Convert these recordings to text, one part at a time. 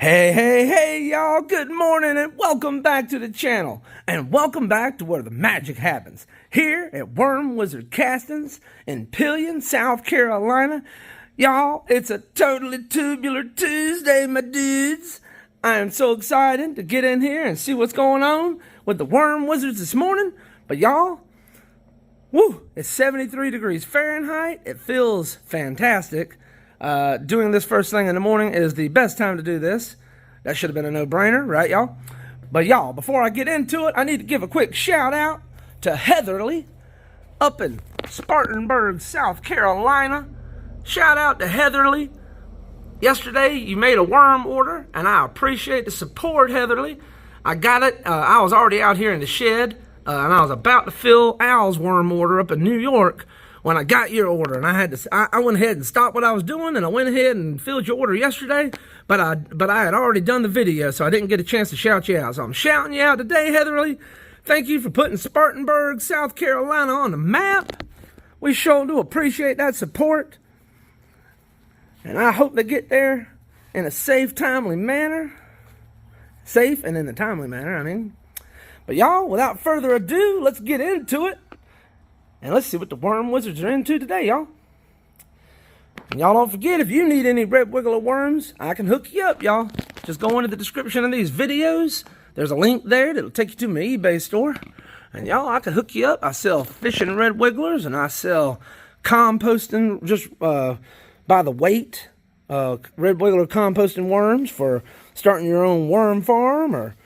Hey, y'all, good morning and welcome back to the channel. And welcome back to where the magic happens. Here at Wormwizardcastings in Pelion, South Carolina. Y'all, it's a totally tubular Tuesday, my dudes. I am so excited to get in here and see what's going on with the Worm Wizards this morning. But y'all, woo, it's 73 degrees Fahrenheit. It feels fantastic. Doing this first thing in the morning is the best time to do this. That should have been a no-brainer, right, y'all? But y'all, before I get into it, I need to give a quick shout out to Heatherly up in Spartanburg, South Carolina. Shout out to Heatherly. Yesterday, you made a worm order, and I appreciate the support, Heatherly. I got it. I was already out here in the shed, and I was about to fill Al's worm order up in New York when I got your order, and I went ahead and stopped what I was doing, and I went ahead and filled your order yesterday, but I had already done the video, so I didn't get a chance to shout you out. So I'm shouting you out today, Heatherly. Thank you for putting Spartanburg, South Carolina on the map. We sure do appreciate that support, and I hope they get there in a safe, timely manner. Safe and in a timely manner, I mean. But y'all, without further ado, let's get into it. And let's see what the Worm Wizards are into today, y'all. And y'all don't forget, if you need any red wiggler worms, I can hook you up, y'all. Just go into the description of these videos. There's a link there that'll take you to my eBay store. And y'all, I can hook you up. I sell fishing red wigglers, and I sell composting just by the weight. Red wiggler composting worms for starting your own worm farm, or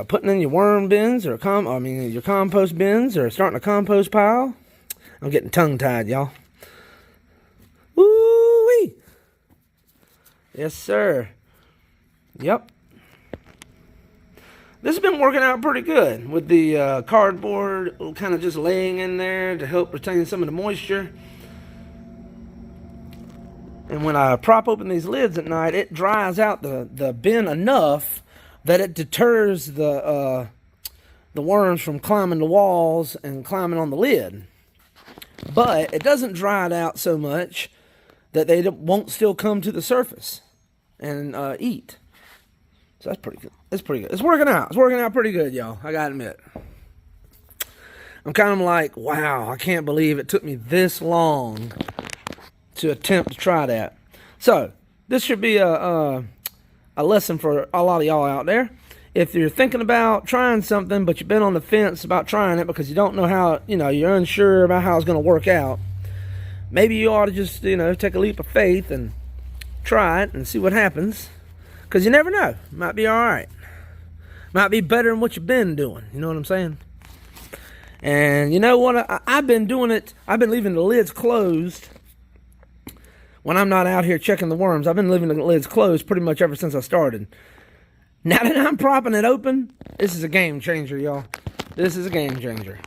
putting in your worm bins, or your compost bins, or starting a compost pile. I'm getting tongue-tied, y'all. Woo-wee! Yes, sir. Yep. This has been working out pretty good with the cardboard kind of just laying in there to help retain some of the moisture. And when I prop open these lids at night, it dries out the bin enough that it deters the worms from climbing the walls and climbing on the lid. But it doesn't dry it out so much that they won't still come to the surface and eat. So that's pretty good. It's pretty good. It's working out. It's working out pretty good, y'all. I gotta admit. I'm kind of like, wow, I can't believe it took me this long to attempt to try that. So this should be a lesson for a lot of y'all out there. If you're thinking about trying something, but you've been on the fence about trying it because you don't know how, you're unsure about how it's going to work out, maybe you ought to just, take a leap of faith and try it and see what happens. Because you never know. Might be all right. Might be better than what you've been doing. You know what I'm saying? And you know what? I've been doing it. I've been leaving the lids closed. When I'm not out here checking the worms, I've been leaving the lids closed pretty much ever since I started. Now that I'm propping it open, this is a game changer, y'all. This is a game changer.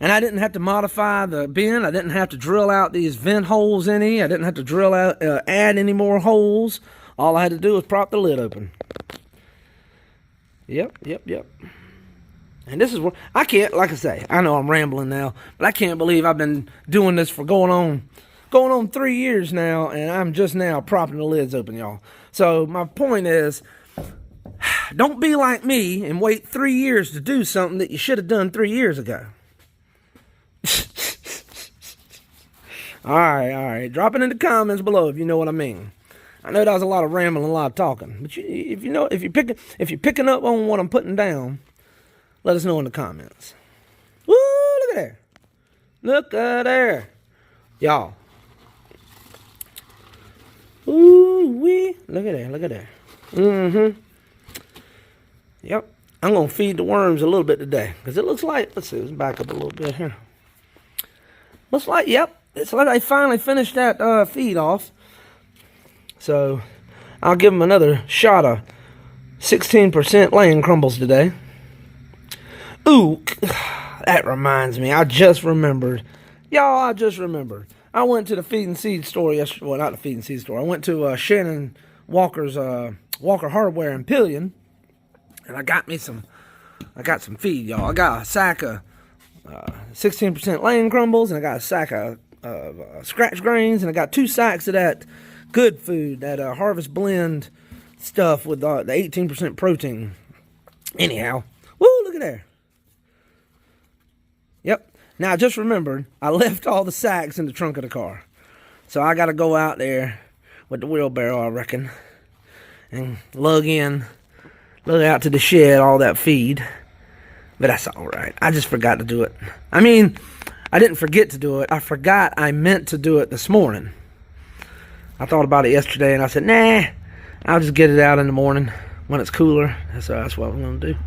And I didn't have to modify the bin. I didn't have to drill out these vent holes any. I didn't have to drill out, add any more holes. All I had to do was prop the lid open. Yep. And this is where, I can't, like I say, I know I'm rambling now, but I can't believe I've been doing this for going on 3 years now, and I'm just now propping the lids open, y'all. So my point is, don't be like me and wait 3 years to do something that you should have done 3 years ago. All right. Drop it in the comments below if you know what I mean. I know that was a lot of rambling, a lot of talking, but if you're picking up on what I'm putting down, let us know in the comments. Woo! Look at there. Look at there, y'all. Ooh-wee. Look at there. Mm-hmm. Yep. I'm going to feed the worms a little bit today. Because it looks like, let's see, let's back up a little bit here. Looks like, yep. It's like I finally finished that feed off. So, I'll give them another shot of 16% laying crumbles today. Ooh, that reminds me. I just remembered. Y'all, I went to the feed and seed store yesterday. Well, not the feed and seed store. I went to Shannon Walker's Walker Hardware in Pelion, and I got some feed, y'all. I got a sack of 16% laying crumbles, and I got a sack of scratch grains, and I got 2 sacks of that good food, that Harvest Blend stuff with the 18% protein. Anyhow, woo, look at there. Yep. Now, I just remembered, I left all the sacks in the trunk of the car. So I got to go out there with the wheelbarrow, I reckon, and lug out to the shed all that feed. But that's all right. I just forgot to do it. I mean, I didn't forget to do it. I forgot I meant to do it this morning. I thought about it yesterday, and I said, nah, I'll just get it out in the morning when it's cooler. That's what I'm going to do.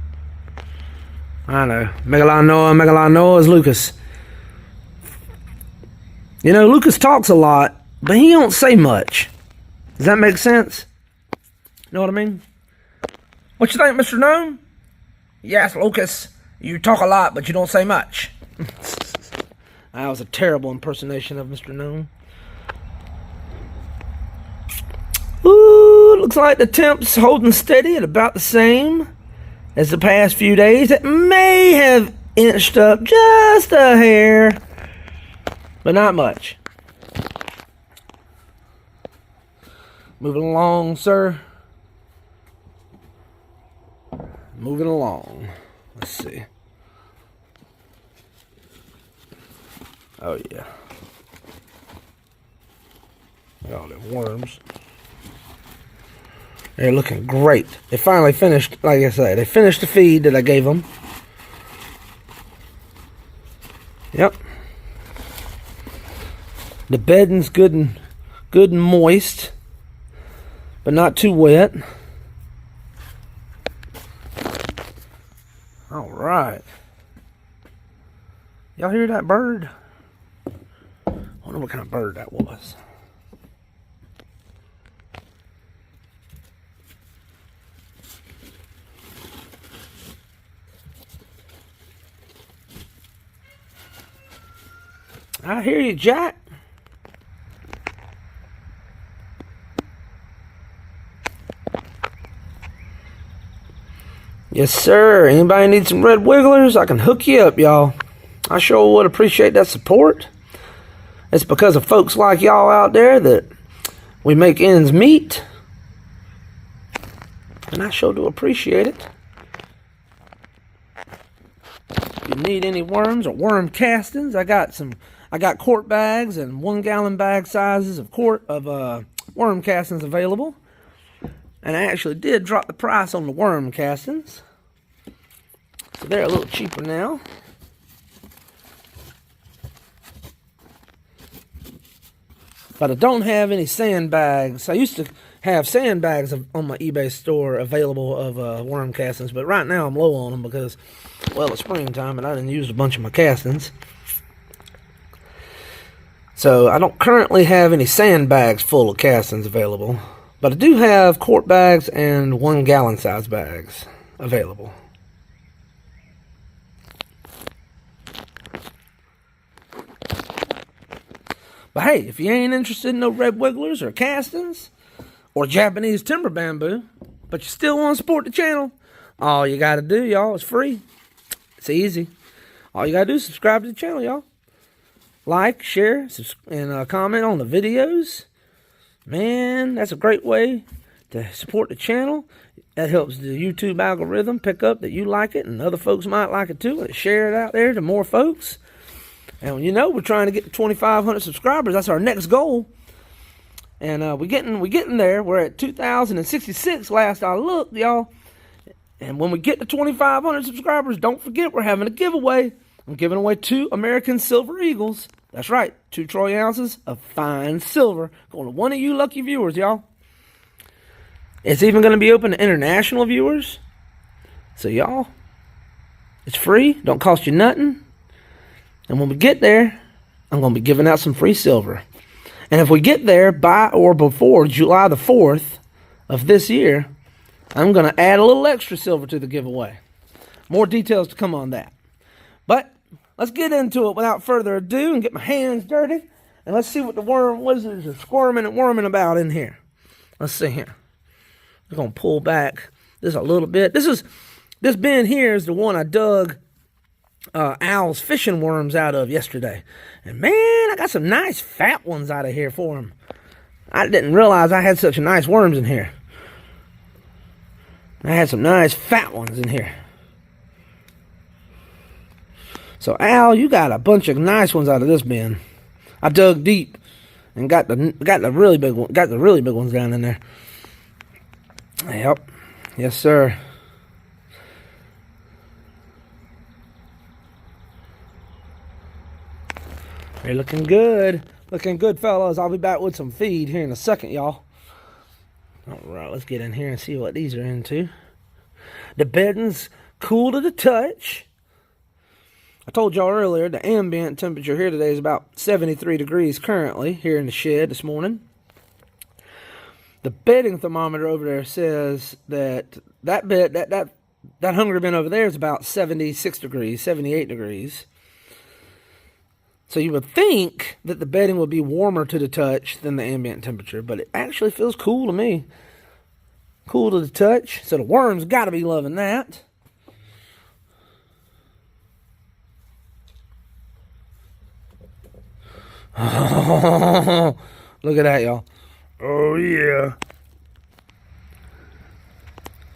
I know. Megalanoa is Lucas. You know, Lucas talks a lot, but he don't say much. Does that make sense? You know what I mean? What you think, Mr. Gnome? Yes, Lucas. You talk a lot, but you don't say much. That was a terrible impersonation of Mr. Gnome. Ooh, looks like the temp's holding steady at about the same as the past few days. It may have inched up just a hair, but not much. Moving along, sir. Moving along. Let's see. Oh, yeah. Look at all them worms. They're looking great. They finally finished, like I said, they finished the feed that I gave them. Yep. The bedding's good and moist, but not too wet. All right. Y'all hear that bird? I wonder what kind of bird that was. I hear you, Jack. Yes, sir. Anybody need some red wigglers? I can hook you up, y'all. I sure would appreciate that support. It's because of folks like y'all out there that we make ends meet. And I sure do appreciate it. If you need any worms or worm castings, I got quart bags and 1 gallon bag sizes of worm castings available. And I actually did drop the price on the worm castings. So they're a little cheaper now. But I don't have any sandbags. I used to have sandbags on my eBay store available of worm castings. But right now I'm low on them because, well, it's springtime and I didn't use a bunch of my castings. So I don't currently have any sandbags full of castings available. But I do have quart bags and 1 gallon size bags available. But hey, if you ain't interested in no red wigglers or castings or Japanese timber bamboo, but you still want to support the channel, all you got to do, y'all, is free. It's easy. All you got to do is subscribe to the channel, y'all. Like, share, and comment on the videos. Man, that's a great way to support the channel. That helps the YouTube algorithm pick up that you like it and other folks might like it too, and share it out there to more folks. And you know, we're trying to get to 2,500 subscribers. That's our next goal. And we're getting there. We're at 2,066 last I looked, y'all. And when we get to 2,500 subscribers, don't forget we're having a giveaway. I'm giving away 2 American Silver Eagles. That's right, 2 troy ounces of fine silver. Going to one of you lucky viewers, y'all. It's even going to be open to international viewers. So, y'all, it's free. Don't cost you nothing. And when we get there, I'm going to be giving out some free silver. And if we get there by or before July the 4th of this year, I'm going to add a little extra silver to the giveaway. More details to come on that. But let's get into it without further ado and get my hands dirty. And let's see what the worm wizards are squirming and worming about in here. Let's see here. We're going to pull back this a little bit. This bin here is the one I dug Al's fishing worms out of yesterday. And man, I got some nice fat ones out of here for him. I didn't realize I had such nice worms in here. I had some nice fat ones in here. So Al, you got a bunch of nice ones out of this bin. I dug deep and got the really big one, got the really big ones down in there. Yep. Yes, sir. You're looking good. Looking good, fellas. I'll be back with some feed here in a second, y'all. Alright, let's get in here and see what these are into. The bedding's cool to the touch. I told y'all earlier the ambient temperature here today is about 73 degrees currently here in the shed this morning. The bedding thermometer over there says that that hungry bin over there is about 76 degrees, 78 degrees. So you would think that the bedding would be warmer to the touch than the ambient temperature, but it actually feels cool to me. Cool to the touch. So the worms got to be loving that. Oh, look at that, y'all. Oh, yeah.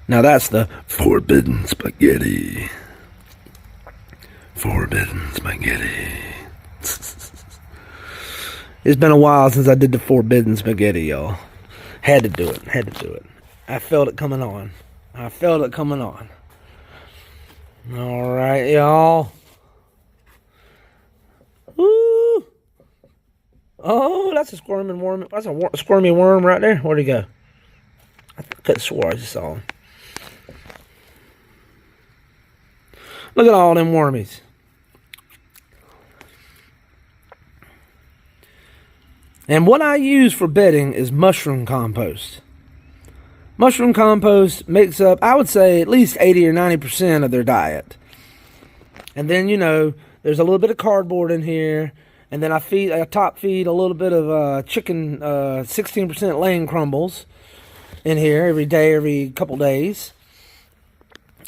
Now that's the forbidden spaghetti. Forbidden spaghetti. It's been a while since I did the forbidden spaghetti, y'all. Had to do it. Had to do it. I felt it coming on. I felt it coming on. All right, y'all. Woo! Oh, that's a squirming worm. That's a squirmy worm right there. Where'd he go? I could have swore I just saw him. Look at all them wormies. And what I use for bedding is mushroom compost. Mushroom compost makes up, I would say, at least 80 or 90% of their diet. And then, you know, there's a little bit of cardboard in here. And then I top feed a little bit of chicken, 16% laying crumbles in here every day, every couple days.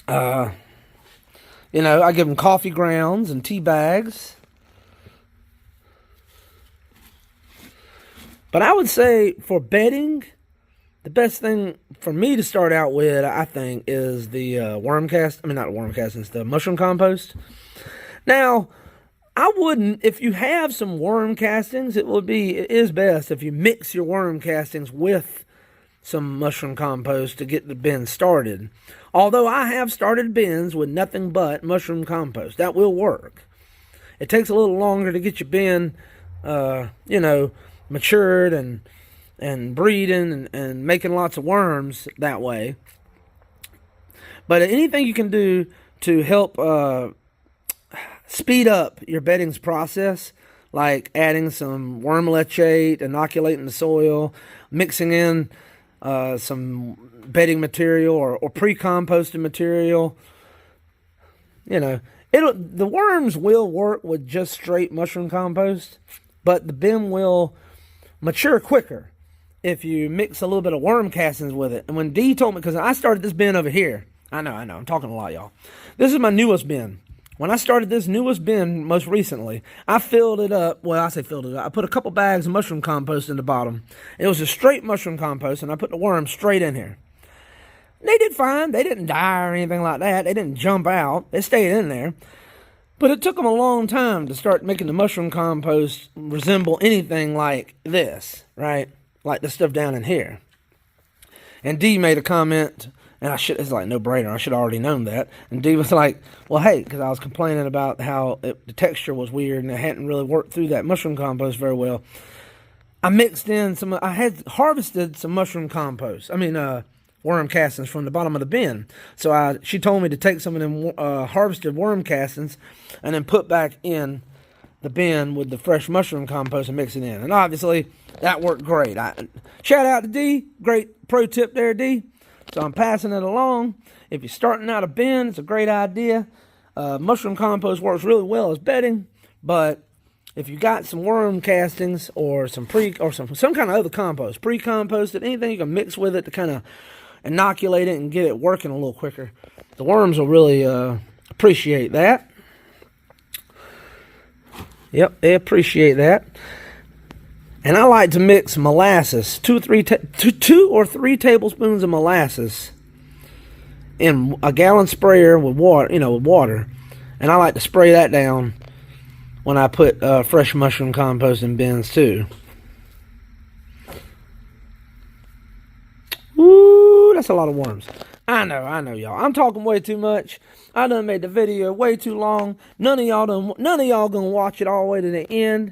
You know, I give them coffee grounds and tea bags. But I would say for bedding, the best thing for me to start out with, I think, is the the mushroom compost. Now, I wouldn't, if you have some worm castings, it is best if you mix your worm castings with some mushroom compost to get the bin started. Although I have started bins with nothing but mushroom compost. That will work. It takes a little longer to get your bin, you know, matured and breeding and making lots of worms that way. But anything you can do to help speed up your bedding's process, like adding some worm leachate, inoculating the soil, mixing in some bedding material or pre-composted material, you know, the worms will work with just straight mushroom compost, but the bin will mature quicker if you mix a little bit of worm castings with it. And when Dee told me, because I started this bin over here, I know, I'm talking a lot, y'all. This is my newest bin. When I started this newest bin most recently, I filled it up. Well, I say filled it up. I put a couple bags of mushroom compost in the bottom. It was a straight mushroom compost, and I put the worms straight in here. They did fine. They didn't die or anything like that. They didn't jump out. They stayed in there. But it took them a long time to start making the mushroom compost resemble anything like this, right? Like the stuff down in here. And Dee made a comment, and it's like no brainer. I should have already known that. And Dee was like, well, hey, because I was complaining about how the texture was weird and it hadn't really worked through that mushroom compost very well. I had harvested some mushroom compost. Worm castings from the bottom of the bin. So she told me to take some of them harvested worm castings and then put back in the bin with the fresh mushroom compost and mix it in. And obviously, that worked great. Shout out to Dee. Great pro tip there, Dee. So I'm passing it along. If you're starting out a bin, it's a great idea. Mushroom compost works really well as bedding, but if you got some worm castings or some kind of other compost, pre-composted, anything you can mix with it to kind of inoculate it and get it working a little quicker, the worms will really appreciate that. Yep, they appreciate that. And I like to mix molasses, 2 or 3 tablespoons of molasses in a gallon sprayer with water, and I like to spray that down when I put fresh mushroom compost in bins too. Ooh, that's a lot of worms. I know, y'all. I'm talking way too much. I done made the video way too long. None of y'all gonna watch it all the way to the end,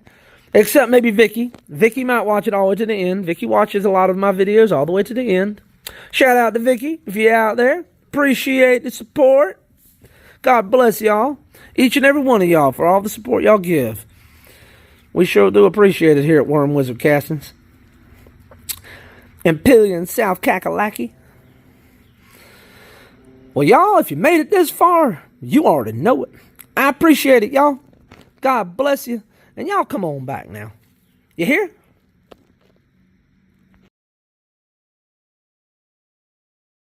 except maybe Vicky. Vicky might watch it all the way to the end. Vicky watches a lot of my videos all the way to the end. Shout out to Vicky if you're out there. Appreciate the support. God bless y'all, each and every one of y'all, for all the support y'all give. We sure do appreciate it here at Worm Wizard Castings in Pelion, South Kakalaki. Well, y'all, if you made it this far, you already know it. I appreciate it, y'all. God bless you. And y'all come on back now. You hear?